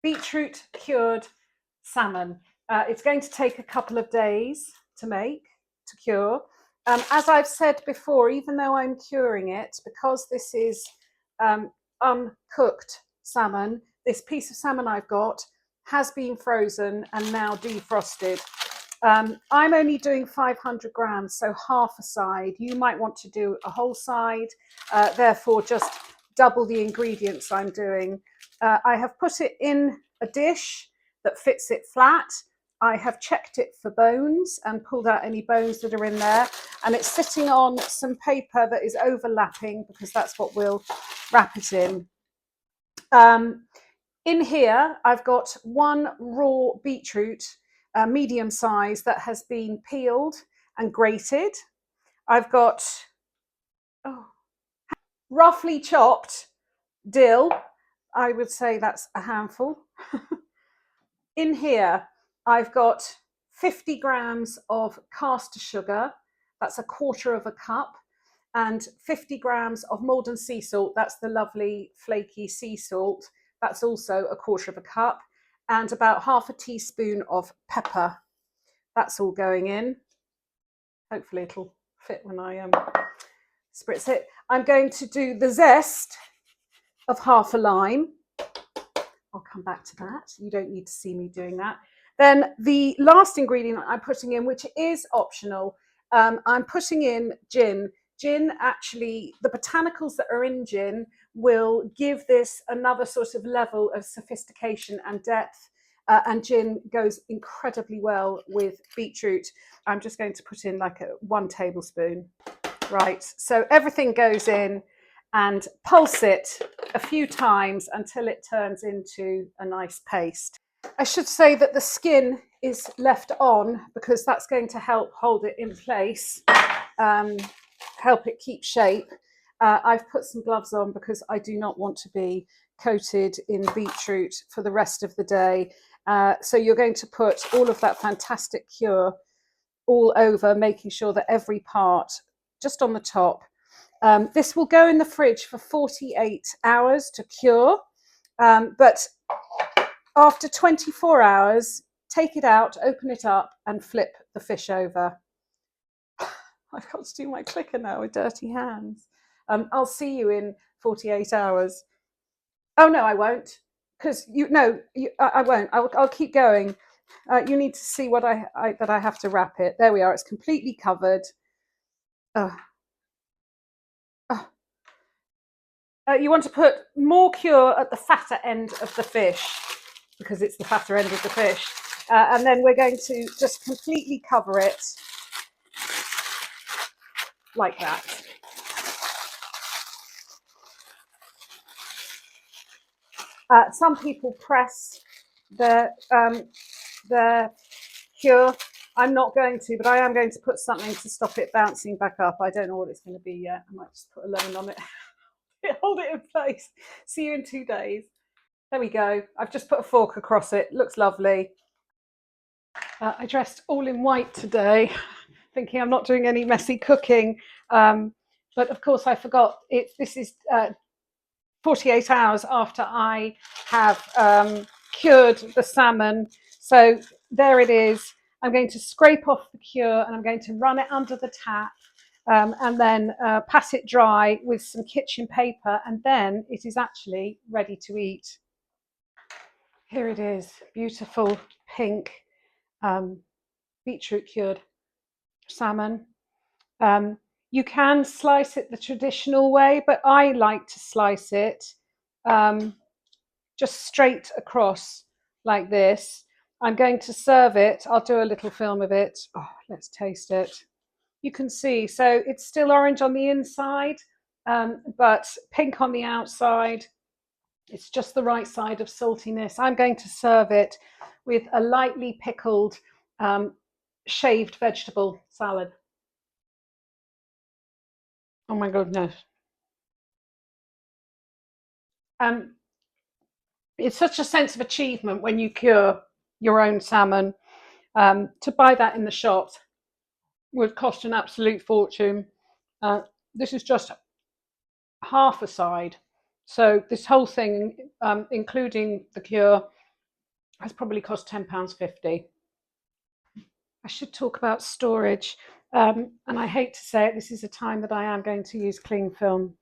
beetroot cured salmon. It's going to take a couple of days to make, to cure. As I've said before, even though I'm curing it, because this is uncooked salmon, this piece of salmon I've got has been frozen and now defrosted. I'm only doing 500 grams, so half a side. You might want to do a whole side, therefore just double the ingredients I'm doing. I have put it in a dish that fits it flat. I have checked it for bones and pulled out any bones that are in there, and it's sitting on some paper that is overlapping because that's what we'll wrap it in. In here, I've got one raw beetroot, medium size, that has been peeled and grated. I've got roughly chopped dill. I would say that's a handful. In here, I've got 50 grams of caster sugar. That's a quarter of a cup. And 50 grams of Maldon sea salt. That's the lovely flaky sea salt. That's also a quarter of a cup. And about half a teaspoon of pepper. That's all going in. Hopefully it'll fit when I spritz it. I'm going to do the zest of half a lime. I'll come back to that. You don't need to see me doing that. Then the last ingredient I'm putting in, which is optional, I'm putting in gin. Gin, actually, the botanicals that are in gin will give this another sort of level of sophistication and depth. And gin goes incredibly well with beetroot. I'm just going to put in like 1 tablespoon. Right, so everything goes in and pulse it a few times until it turns into a nice paste. I should say that the skin is left on because that's going to help hold it in place, help it keep shape. I've put some gloves on because I do not want to be coated in beetroot for the rest of the day. So you're going to put all of that fantastic cure all over, making sure that every part just on the top. This will go in the fridge for 48 hours to cure, but after 24 hours, take it out, open it up and flip the fish over. I've got to do my clicker now with dirty hands. I'll see you in 48 hours. Oh no, I won't, because I won't. I'll keep going. You need to see what that I have to wrap it. There we are. It's completely covered. You want to put more cure at the fatter end of the fish because it's the fatter end of the fish. And then we're going to just completely cover it like that. Some people press their cure. I'm not going to, but I am going to put something to stop it bouncing back up. I don't know what it's going to be yet. I might just put a lemon on it. Hold it in place. See you in 2 days. There we go. I've just put a fork across it. Looks lovely. I dressed all in white today, thinking I'm not doing any messy cooking. But of course I forgot this is 48 hours after I have cured the salmon. So there it is. I'm going to scrape off the cure and I'm going to run it under the tap. And then pat it dry with some kitchen paper, and then it is actually ready to eat. Here it is, beautiful pink beetroot cured salmon. You can slice it the traditional way, but I like to slice it just straight across like this. I'm going to serve it. I'll do a little film of it. Oh, let's taste it. You can see, so it's still orange on the inside, but pink on the outside. It's just the right side of saltiness. I'm going to serve it with a lightly pickled shaved vegetable salad. Oh my goodness. It's such a sense of achievement when you cure your own salmon. To buy that in the shops would cost an absolute fortune. This is just half a side. So this whole thing, including the cure, That's probably cost £10.50. I should talk about storage. And I hate to say it, this is a time that I am going to use cling film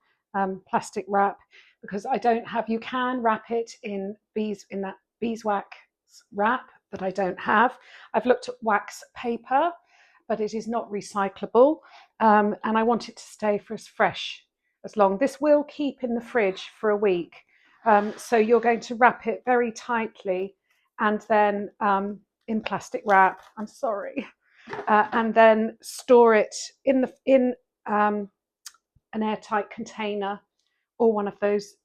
plastic wrap, because I don't have, you can wrap it in that beeswax wrap that I don't have. I've looked at wax paper, but it is not recyclable. And I want it to stay for as fresh as long. This will keep in the fridge for a week. So you're going to wrap it very tightly and then in plastic wrap. I'm sorry. And then store it in an airtight container or one of those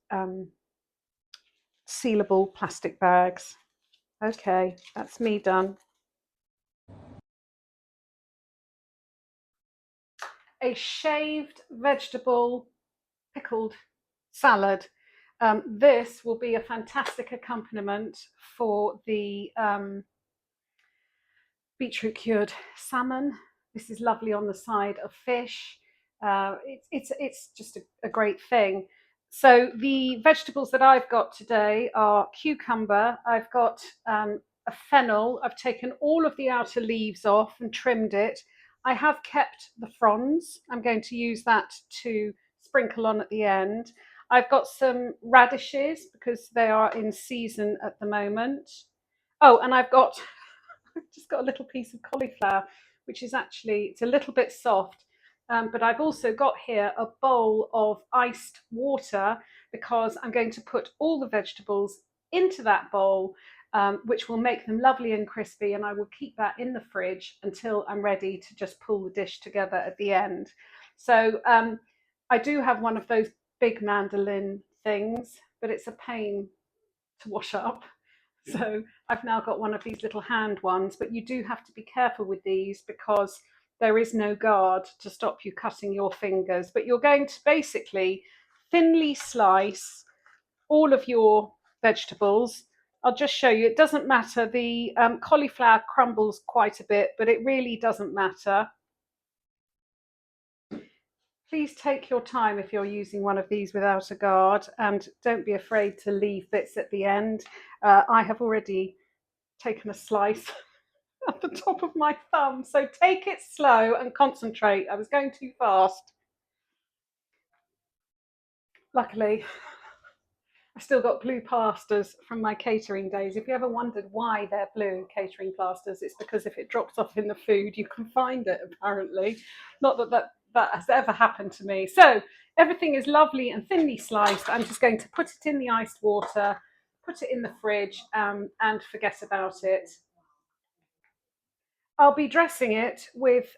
sealable plastic bags. Okay, that's me done. A shaved vegetable pickled salad. This will be a fantastic accompaniment for the beetroot cured salmon. This is lovely on the side of fish. It's just a great thing. So the vegetables that I've got today are cucumber. I've got a fennel. I've taken all of the outer leaves off and trimmed it. I have kept the fronds. I'm going to use that to sprinkle on at the end. I've got some radishes because they are in season at the moment. Oh, and I've just got a little piece of cauliflower, which is actually, it's a little bit soft. But I've also got here a bowl of iced water because I'm going to put all the vegetables into that bowl, which will make them lovely and crispy. And I will keep that in the fridge until I'm ready to just pull the dish together at the end. So I do have one of those big mandolin things, but it's a pain to wash up. So I've now got one of these little hand ones, but you do have to be careful with these because there is no guard to stop you cutting your fingers. But you're going to basically thinly slice all of your vegetables. I'll just show you, it doesn't matter. The cauliflower crumbles quite a bit, but it really doesn't matter. Please take your time if you're using one of these without a guard, and don't be afraid to leave bits at the end. I have already taken a slice at the top of my thumb, so take it slow and concentrate. I was going too fast. Luckily, I've still got blue plasters from my catering days. If you ever wondered why they're blue catering plasters, it's because if it drops off in the food, you can find it, apparently. Not that has ever happened to me. So everything is lovely and thinly sliced. I'm just going to put it in the iced water, put it in the fridge, and forget about it. I'll be dressing it with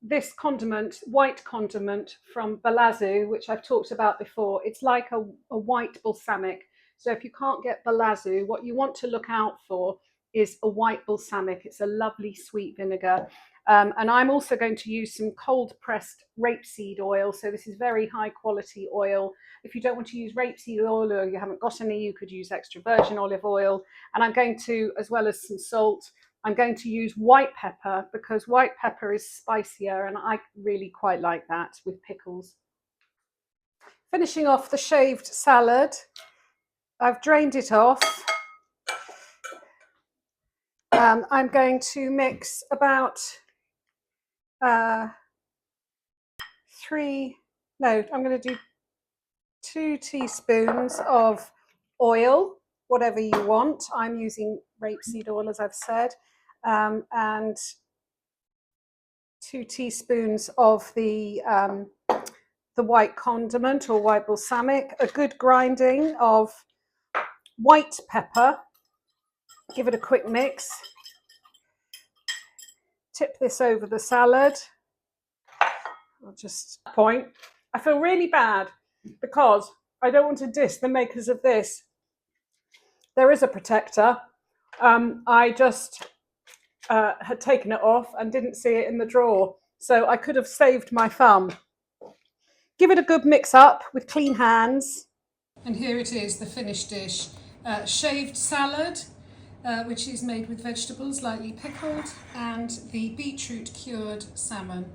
this condiment, white condiment from Balazoo, which I've talked about before. It's like a white balsamic. So if you can't get Balazoo, what you want to look out for is a white balsamic. It's a lovely sweet vinegar. And I'm also going to use some cold pressed rapeseed oil. So this is very high quality oil. If you don't want to use rapeseed oil or you haven't got any, you could use extra virgin olive oil. And I'm going to, as well as some salt, I'm going to use white pepper because white pepper is spicier and I really quite like that with pickles. Finishing off the shaved salad, I've drained it off. I'm going to mix about I'm going to do 2 teaspoons of oil, whatever you want. I'm using rapeseed oil, as I've said, and 2 teaspoons of the white condiment or white balsamic, a good grinding of white pepper. Give it a quick mix. Tip this over the salad. I'll just point. I feel really bad because I don't want to diss the makers of this. There is a protector. I just had taken it off and didn't see it in the drawer, so I could have saved my thumb. Give it a good mix up with clean hands. And here it is, the finished dish. Shaved salad, which is made with vegetables lightly pickled, and the beetroot cured salmon.